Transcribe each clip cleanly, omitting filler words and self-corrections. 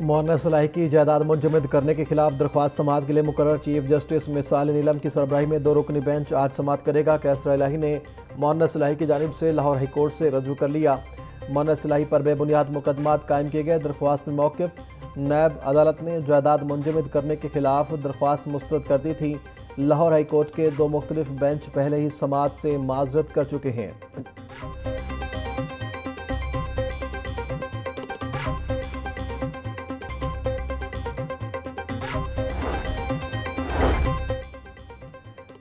مونس الہی کی جائیداد منجمد کرنے کے خلاف درخواست سماعت کے لیے مقرر چیف جسٹس مثال نیلم کی سربراہی میں 2 رکنی بینچ آج سماعت کرے گا۔ کیسر الہی نے مونس الہی کی جانب سے لاہور ہائی کورٹ سے رجوع کر لیا۔ مونس الہی پر بے بنیاد مقدمات قائم کیے گئے۔ درخواست میں موقف نیب عدالت نے جائیداد منجمد کرنے کے خلاف درخواست مسترد کر دی تھی۔ لاہور ہائی کورٹ کے 2 مختلف بینچ پہلے ہی سماعت سے معذرت کر چکے ہیں۔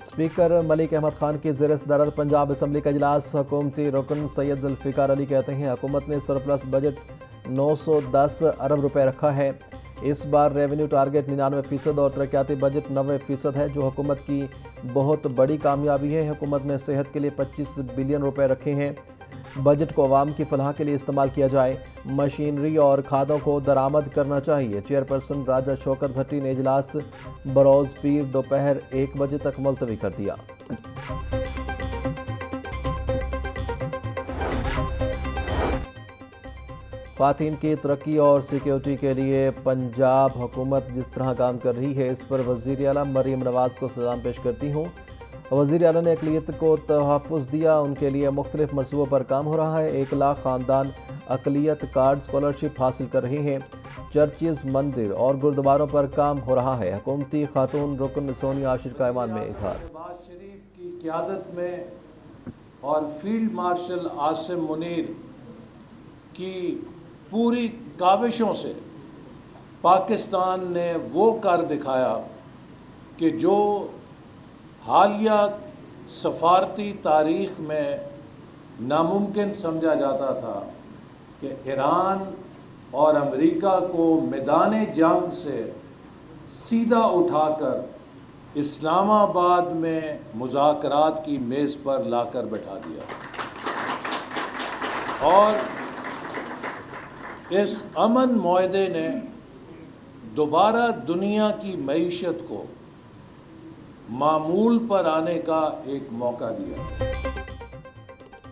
اسپیکر ملک احمد خان کی زیر صدارت پنجاب اسمبلی کا اجلاس۔ حکومتی رکن سید ذوالفقار علی کہتے ہیں حکومت نے سرپلس بجٹ 910 ارب روپے رکھا ہے۔ اس بار ریونیو ٹارگٹ 99% اور ترقیاتی بجٹ 90% ہے، جو حکومت کی بہت بڑی کامیابی ہے۔ حکومت نے صحت کے لیے 25 بلین روپے رکھے ہیں۔ بجٹ کو عوام کی فلاح کے لیے استعمال کیا جائے۔ مشینری اور کھادوں کو درآمد کرنا چاہیے۔ چیئرپرسن راجہ شوکت بھٹی نے اجلاس بروز پیر دوپہر 1 بجے تک ملتوی کر دیا۔ خواتین کی ترقی اور سیکیورٹی کے لیے پنجاب حکومت جس طرح کام کر رہی ہے، اس پر وزیر اعلیٰ مریم نواز کو سلام پیش کرتی ہوں۔ وزیر اعلیٰ نے اقلیت کو تحفظ دیا، ان کے لیے مختلف منصوبوں پر کام ہو رہا ہے۔ 1 لاکھ خاندان اقلیت کارڈ اسکالرشپ حاصل کر رہے ہیں۔ چرچز، مندر اور گردواروں پر کام ہو رہا ہے۔ حکومتی خاتون رکن سونیا عاشر کا ایوان میں اظہار۔ نواز شریف کی قیادت میں اور فیلڈ مارشل عاصم منیر کی پوری کاوشوں سے پاکستان نے وہ کر دکھایا کہ جو حالیہ سفارتی تاریخ میں ناممکن سمجھا جاتا تھا کہ ایران اور امریکہ کو میدان جنگ سے سیدھا اٹھا کر اسلام آباد میں مذاکرات کی میز پر لا کر بٹھا دیا، اور اس امن معاہدے نے دوبارہ دنیا کی معیشت کو معمول پر آنے کا ایک موقع دیا۔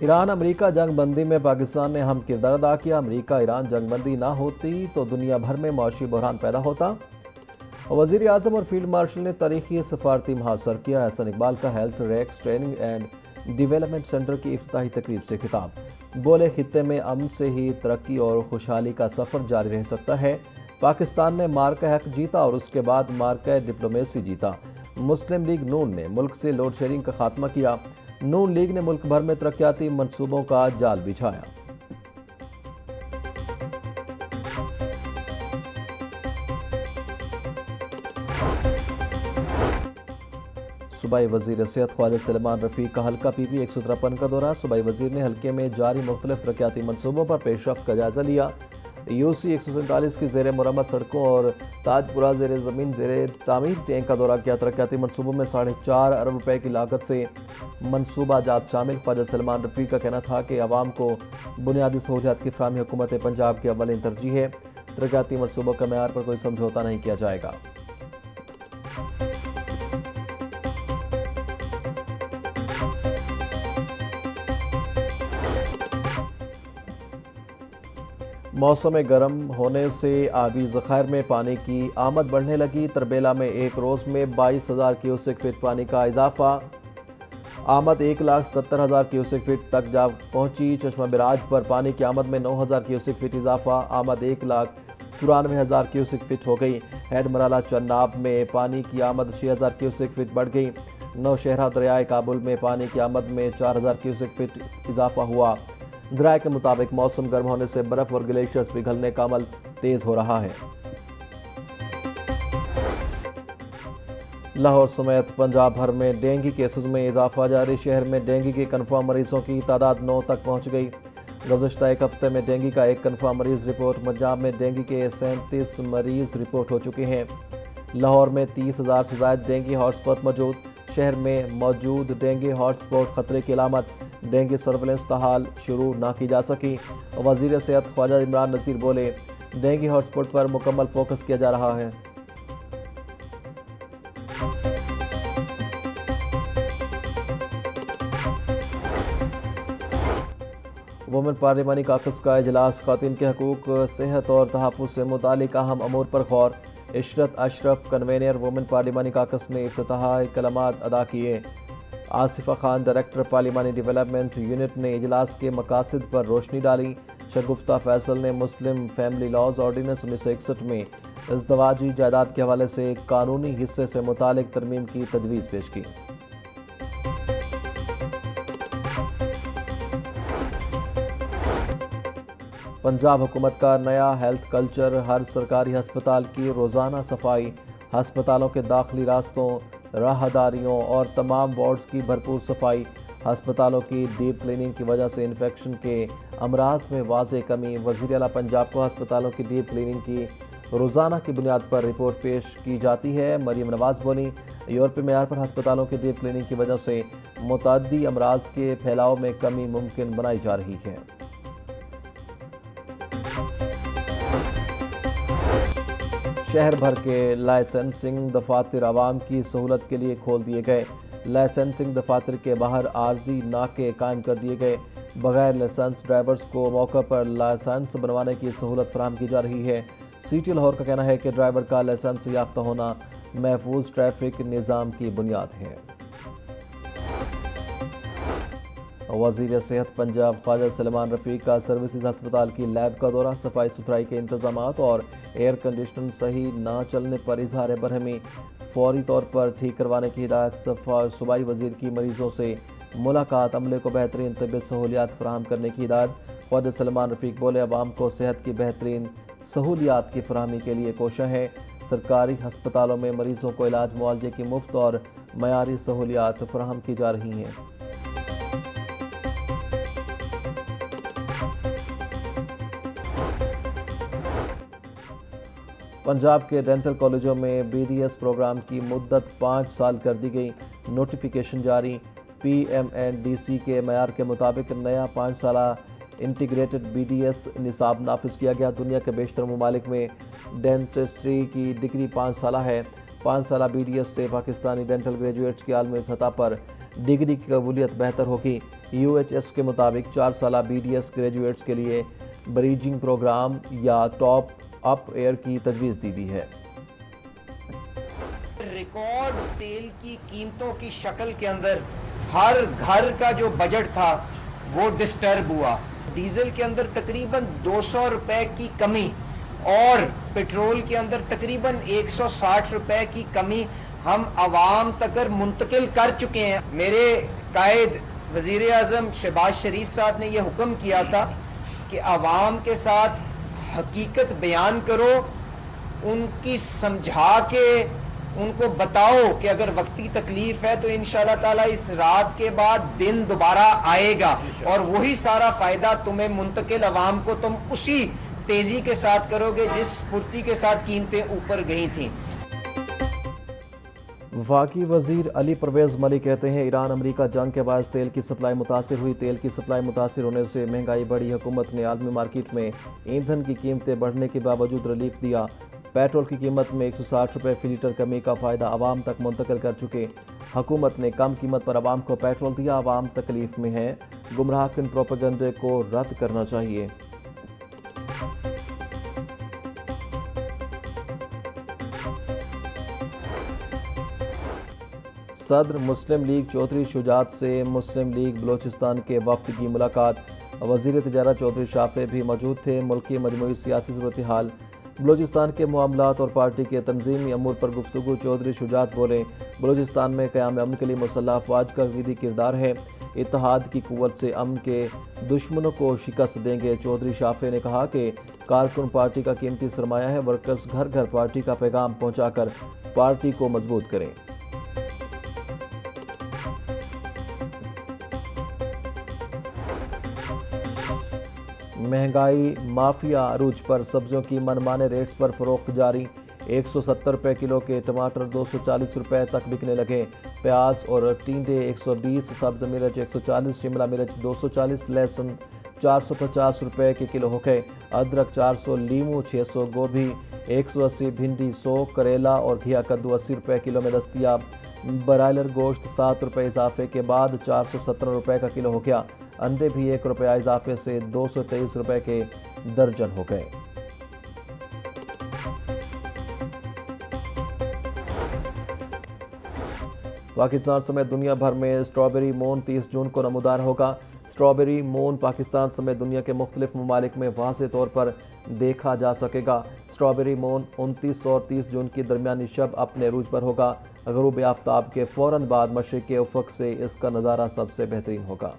ایران امریکہ جنگ بندی میں پاکستان نے اہم کردار ادا کیا۔ امریکہ ایران جنگ بندی نہ ہوتی تو دنیا بھر میں معاشی بحران پیدا ہوتا۔ وزیر اعظم اور فیلڈ مارشل نے تاریخی سفارتی محاذ سر کیا۔ احسن اقبال کا health rex training and development centre کی افتتاحی تقریب سے خطاب۔ بولے خطے میں امن سے ہی ترقی اور خوشحالی کا سفر جاری رہ سکتا ہے۔ پاکستان نے مارکہ حق جیتا اور اس کے بعد مارکہ ڈپلومیسی جیتا۔ مسلم لیگ نون نے ملک سے لوڈ شیڈنگ کا خاتمہ کیا۔ نون لیگ نے ملک بھر میں ترقیاتی منصوبوں کا جال بچھایا۔ صوبائی وزیر صحت خواجہ سلیمان رفیق کا حلقہ پی پی 153 کا دورہ۔ صوبائی وزیر نے حلقے میں جاری مختلف ترقیاتی منصوبوں پر پیش رفت کا جائزہ لیا۔ یو سی 147 کی زیر مرمت سڑکوں اور تاج پورہ زیر زمین زیر تعمیر ٹینک کا دورہ کیا۔ ترقیاتی منصوبوں میں 4.5 ارب روپے کی لاگت سے منصوبہ جات شامل۔ خواجہ سلیمان رفیق کا کہنا تھا کہ عوام کو بنیادی سہولیات کی فراہمی حکومت پنجاب کی اولین ترجیح ہے۔ ترقیاتی منصوبوں کا معیار پر کوئی سمجھوتہ نہیں کیا جائے گا۔ موسم گرم ہونے سے آبی ذخائر میں پانی کی آمد بڑھنے لگی۔ تربیلا میں ایک روز میں 22,000 کیوسک فٹ پانی کا اضافہ۔ آمد 1,70,000 کیوسک فٹ تک جا پہنچی۔ چشمہ براج پر پانی کی آمد میں 9,000 کیوسک فٹ اضافہ۔ آمد 1,94,000 کیوسک فٹ ہو گئی۔ ہیڈ مرالہ چناب میں پانی کی آمد 6,000 کیوسک فٹ بڑھ گئی۔ نوشہرہ دریائے کابل میں پانی کی آمد میں 4,000 کیوسک فٹ اضافہ ہوا۔ ذرائع کے مطابق موسم گرم ہونے سے برف اور گلیشیئرز پگھلنے کا عمل تیز ہو رہا ہے۔ لاہور سمیت پنجاب بھر میں ڈینگی کیسز میں اضافہ جاری۔ شہر میں ڈینگی کے کنفرم مریضوں کی تعداد 9 تک پہنچ گئی۔ گزشتہ ایک ہفتے میں ڈینگی کا 1 کنفرم مریض رپورٹ۔ پنجاب میں ڈینگی کے 37 مریض رپورٹ ہو چکے ہیں۔ لاہور میں 30,000 سے زائد ڈینگی ہاٹ سپاٹ موجود۔ شہر میں موجود ڈینگی ہاٹ سپاٹ خطرے کی علامت۔ ڈینگی سرویلنس تاحال شروع نہ کی جا سکی۔ وزیر صحت خواجہ عمران نذیر بولے، ڈینگی ہاٹ سپاٹ پر مکمل فوکس کیا جا رہا ہے۔ وومن پارلیمانی کاکس کا اجلاس خواتین کے حقوق، صحت اور تحفظ سے متعلق اہم امور پر غور۔ عشرت اشرف کنوینر وومن پارلیمانی کاکس نے افتتاحی کلمات ادا کیے۔ آصفہ خان ڈائریکٹر پارلیمانی ڈیولپمنٹ یونٹ نے اجلاس کے مقاصد پر روشنی ڈالی۔ شگفتہ فیصل نے مسلم فیملی لاز آرڈیننس 1961 میں ازدواجی جائیداد کے حوالے سے قانونی حصے سے متعلق ترمیم کی تجویز پیش کی۔ پنجاب حکومت کا نیا ہیلتھ کلچر، ہر سرکاری ہسپتال کی روزانہ صفائی، ہسپتالوں کے داخلی راستوں، راہداریوں اور تمام وارڈز کی بھرپور صفائی، ہسپتالوں کی ڈیپ کلیننگ کی وجہ سے انفیکشن کے امراض میں واضح کمی۔ وزیر اعلیٰ پنجاب کو ہسپتالوں کی ڈیپ کلیننگ کی روزانہ کی بنیاد پر رپورٹ پیش کی جاتی ہے۔ مریم نواز بولی، یورپی معیار پر ہسپتالوں کی ڈیپ کلیننگ کی وجہ سے متعدی امراض کے پھیلاؤ میں کمی ممکن بنائی جا رہی ہے۔ شہر بھر کے لائسنسنگ دفاتر عوام کی سہولت کے لیے کھول دیے گئے۔ لائسنسنگ دفاتر کے باہر عارضی ناکے قائم کر دیے گئے۔ بغیر لائسنس ڈرائیورز کو موقع پر لائسنس بنوانے کی سہولت فراہم کی جا رہی ہے۔ سی ٹی لاہور کا کہنا ہے کہ ڈرائیور کا لائسنس یافتہ ہونا محفوظ ٹریفک نظام کی بنیاد ہے۔ وزیر صحت پنجاب خواجہ سلیمان رفیق کا سروسز ہسپتال کی لیب کا دورہ، صفائی ستھرائی کے انتظامات اور ایئر کنڈیشنر صحیح نہ چلنے پر اظہار برہمی، فوری طور پر ٹھیک کروانے کی ہدایت۔ صوبائی وزیر کی مریضوں سے ملاقات، عملے کو بہترین طبی سہولیات فراہم کرنے کی ہدایت۔ خواجہ سلیمان رفیق بولے، عوام کو صحت کی بہترین سہولیات کی فراہمی کے لیے کوشاں ہے۔ سرکاری ہسپتالوں میں مریضوں کو علاج معالجے کی مفت اور معیاری سہولیات فراہم کی جا رہی ہیں۔ پنجاب کے ڈینٹل کالجوں میں بی ڈی ایس پروگرام کی مدت 5 سال کر دی گئی، نوٹیفیکیشن جاری۔ P M N D C کے معیار کے مطابق نیا 5 سالہ انٹیگریٹڈ بی ڈی ایس نصاب نافذ کیا گیا۔ دنیا کے بیشتر ممالک میں ڈینٹسٹری کی ڈگری 5 سالہ ہے۔ 5 سالہ بی ڈی ایس سے پاکستانی ڈینٹل گریجویٹس کی عالمی سطح پر ڈگری کی قبولیت بہتر ہوگی۔ یو ایچ ایس کے مطابق 4 سالہ بی ڈی ایس گریجویٹس کے لیے بریجنگ پروگرام یا ٹاپ اپ ایئر کی تجویز دی ہے۔ ریکارڈ تیل کی قیمتوں کی شکل کے اندر ہر گھر کا جو بجٹ تھا وہ ڈسٹرب ہوا۔ ڈیزل کے اندر تقریباً 200 روپے کی کمی اور پٹرول کے اندر تقریباً 160 روپے کی کمی ہم عوام تک منتقل کر چکے ہیں۔ میرے قائد وزیر اعظم شہباز شریف صاحب نے یہ حکم کیا تھا کہ عوام کے ساتھ حقیقت بیان کرو، ان کی سمجھا کے ان کو بتاؤ کہ اگر وقتی تکلیف ہے تو انشاءاللہ تعالیٰ اس رات کے بعد دن دوبارہ آئے گا اور وہی سارا فائدہ تمہیں منتقل عوام کو تم اسی تیزی کے ساتھ کرو گے جس پھرتی کے ساتھ قیمتیں اوپر گئی تھیں۔ وفاقی وزیر علی پرویز ملک کہتے ہیں، ایران امریکہ جنگ کے باعث تیل کی سپلائی متاثر ہوئی۔ تیل کی سپلائی متاثر ہونے سے مہنگائی بڑھی۔ حکومت نے عالمی مارکیٹ میں ایندھن کی قیمتیں بڑھنے کے باوجود ریلیف دیا۔ پیٹرول کی قیمت میں 160 روپے فی لیٹر کمی کا فائدہ عوام تک منتقل کر چکے۔ حکومت نے کم قیمت پر عوام کو پیٹرول دیا۔ عوام تکلیف میں ہے، گمراہ کن پروپیگنڈے کو رد کرنا چاہیے۔ صدر مسلم لیگ چودھری شجاعت سے مسلم لیگ بلوچستان کے وفد کی ملاقات۔ وزیر تجارت چودھری شافع بھی موجود تھے۔ ملک کی مجموعی سیاسی صورتحال، بلوچستان کے معاملات اور پارٹی کے تنظیمی امور پر گفتگو۔ چودھری شجاعت بولے، بلوچستان میں قیام امن کے لیے مسلح افواج کا کلیدی کردار ہے۔ اتحاد کی قوت سے امن کے دشمنوں کو شکست دیں گے۔ چودھری شافع نے کہا کہ کارکن پارٹی کا قیمتی سرمایہ ہے، ورکرز گھر گھر پارٹی کا پیغام پہنچا کر پارٹی کو مضبوط کریں۔ مہنگائی مافیا عروج پر، سبزیوں کی منمانے ریٹس پر فروخت جاری۔ 170 روپے کلو کے ٹماٹر 240 روپے تک بکنے لگے۔ پیاز اور ٹینڈے 120، سبز مرچ 140، شملہ مرچ 240، لہسن 450 روپے کے کلو ہو گئے۔ ادرک 400، لیموں 600، گوبھی 180، بھنڈی 100، کریلا اور گھیا کدو 80 روپے کلو میں دستیاب۔ برائلر گوشت 7 روپے اضافے کے بعد 417 روپے کا کلو ہو گیا۔ انڈے بھی 1 روپیہ اضافے سے 223 روپے کے درجن ہو گئے۔ پاکستان سمیت دنیا بھر میں اسٹرابیری مون 30 جون کو نمودار ہوگا۔ اسٹرابیری مون پاکستان سمیت دنیا کے مختلف ممالک میں واضح طور پر دیکھا جا سکے گا۔ اسٹرابیری مون 29 اور 30 جون کی درمیانی شب اپنے عروج پر ہوگا۔ غروب آفتاب کے فوراً بعد مشرقی افق سے اس کا نظارہ سب سے بہترین ہوگا۔